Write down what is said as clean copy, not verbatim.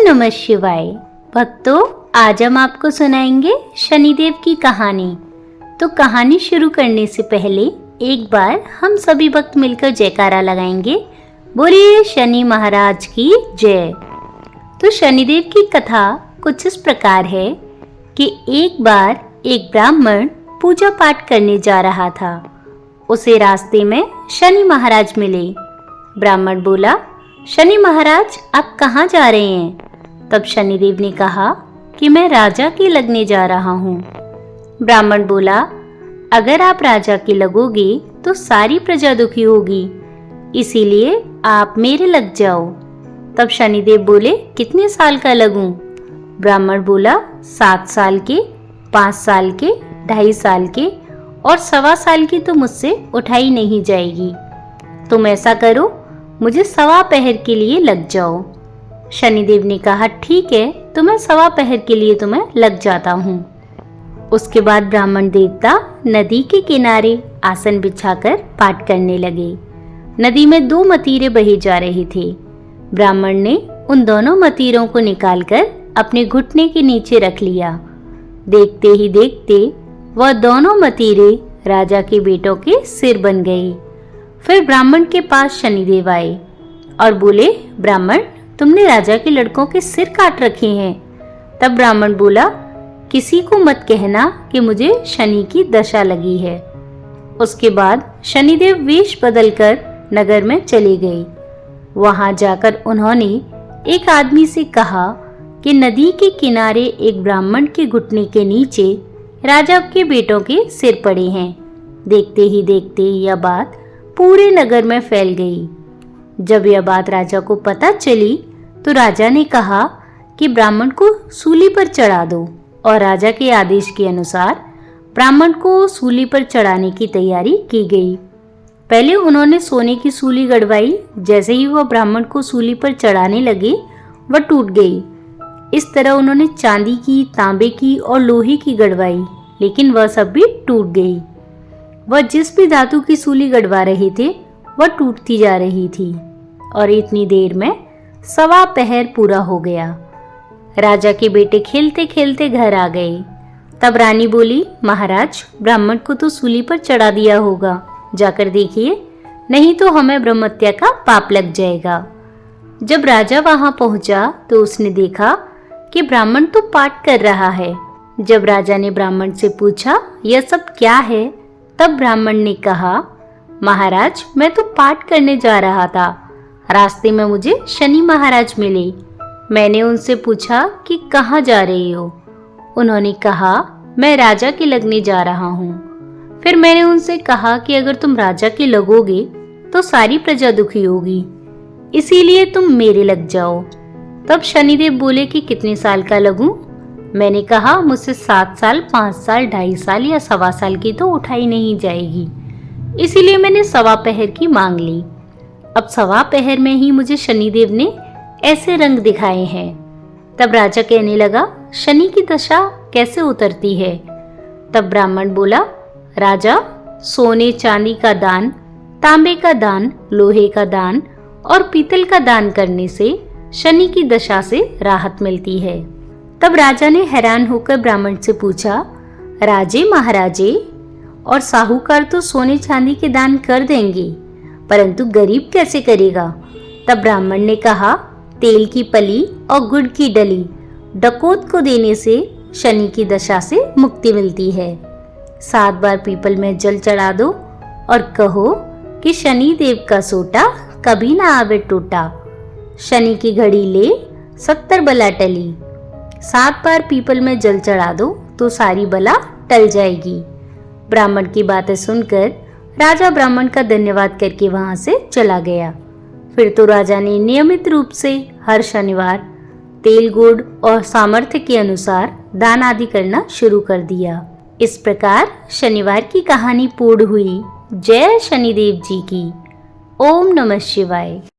नमः शिवाय। भक्तों, आज हम आपको सुनाएंगे शनिदेव की कहानी। तो कहानी शुरू करने से पहले एक बार हम सभी भक्त मिलकर जयकारा लगाएंगे, बोलिए शनि महाराज की जय। तो शनिदेव की कथा कुछ इस प्रकार है कि एक बार एक ब्राह्मण पूजा पाठ करने जा रहा था। उसे रास्ते में शनि महाराज मिले। ब्राह्मण बोला, शनि महाराज आप कहाँ जा रहे हैं? तब शनिदेव ने कहा कि मैं राजा के लगने जा रहा हूँ। ब्राह्मण बोला, अगर आप राजा के लगोगे तो सारी प्रजा दुखी होगी, इसीलिए आप मेरे लग जाओ। तब शनिदेव बोले, कितने साल का लगूं? ब्राह्मण बोला, 7 साल के, 5 साल के, 2.5 साल के और 1.25 साल की तो मुझसे उठाई नहीं जाएगी। तुम ऐसा करो, मुझे 1.25 पहर के लिए लग जाओ। शनिदेव ने कहा, ठीक है, तो मैं 1.25 पहर के लिए तुम्हें लग जाता हूँ। उसके बाद ब्राह्मण देवता नदी के किनारे आसन बिछाकर पाठ करने लगे। नदी में 2 मतीरे बहे जा रहे थे। ब्राह्मण ने उन दोनों मतीरों को निकालकर अपने घुटने के नीचे रख लिया। देखते ही देखते वह दोनों मतीरे राजा के बेटों के सिर बन गए। फिर ब्राह्मण के पास शनिदेव आए और बोले, ब्राह्मण, तुमने राजा के लड़कों के सिर काट रखे हैं। तब ब्राह्मण बोला, किसी को मत कहना कि मुझे शनि की दशा लगी है। उसके बाद शनिदेव वेश बदलकर नगर में चले गए। वहां जाकर उन्होंने एक आदमी से कहा कि नदी के किनारे एक ब्राह्मण के घुटने के नीचे राजा के बेटों के सिर पड़े हैं। देखते ही देखते यह बात पूरे नगर में फैल गई। जब यह बात राजा को पता चली तो राजा ने कहा कि ब्राह्मण को सूली पर चढ़ा दो, और राजा के आदेश के अनुसार ब्राह्मण को सूली पर चढ़ाने की तैयारी की गई। पहले उन्होंने सोने की सूली गड़वाई। जैसे ही वह ब्राह्मण को सूली पर चढ़ाने लगे, वह टूट गई। इस तरह उन्होंने चांदी की, तांबे की और लोहे की गड़वाई, लेकिन वह सब भी टूट गई। वह जिस भी धातु की सूली गड़वा रहे थे वह टूटती जा रही थी, और इतनी देर में 1.25 पहर पूरा हो गया। राजा के बेटे खेलते खेलते घर आ गए। तब रानी बोली, महाराज, ब्राह्मण को तो सूली पर चढ़ा दिया होगा, जाकर देखिए, नहीं तो हमें ब्रह्महत्या का पाप लग जाएगा। जब राजा वहां पहुंचा तो उसने देखा कि ब्राह्मण तो पाठ कर रहा है। जब राजा ने ब्राह्मण से पूछा, यह सब क्या है? तब ब्राह्मण ने कहा, महाराज, मैं तो पाठ करने जा रहा था। रास्ते में मुझे शनि महाराज मिले। मैंने उनसे पूछा कि कहाँ जा रहे हो? उन्होंने कहा, मैं राजा के लगने जा रहा हूँ। फिर मैंने उनसे कहा कि अगर तुम राजा के लगोगे तो सारी प्रजा दुखी होगी, इसीलिए तुम मेरे लग जाओ। तब शनिदेव बोले कि कितने साल का लगूं? मैंने कहा, मुझसे 7 साल, 5 साल, 2.5 साल या 1.25 साल की तो उठाई नहीं जाएगी, इसीलिए मैंने 1.25 पहर की मांग ली। अब 1.25 पहर में ही मुझे शनिदेव ने ऐसे रंग दिखाए हैं। तब राजा कहने लगा, शनि की दशा कैसे उतरती है? तब ब्राह्मण बोला, राजा, सोने चांदी का दान, तांबे का दान, लोहे का दान और पीतल का दान करने से शनि की दशा से राहत मिलती है। तब राजा ने हैरान होकर ब्राह्मण से पूछा, राजे महाराजे, और साहूकार तो सोने चांदी के दान कर देंगे, परंतु गरीब कैसे करेगा? तब ब्राह्मण ने कहा, तेल की पली और गुड़ की डली डकैत को देने से शनि की दशा से मुक्ति मिलती है। 7 बार पीपल में जल चढ़ा दो और कहो कि शनि देव का सोटा कभी ना आवे टूटा। शनि की घड़ी ले 70 बला टली। 7 बार पीपल में जल चढ़ा दो तो सारी बला टल जाएगी। ब्राह्मण की बातें सुनकर राजा ब्राह्मण का धन्यवाद करके वहां से चला गया। फिर तो राजा ने नियमित रूप से हर शनिवार तेल, गुड़ और सामर्थ्य के अनुसार दान आदि करना शुरू कर दिया। इस प्रकार शनिवार की कहानी पूर्ण हुई। जय शनिदेव जी की। ओम नमः शिवाय।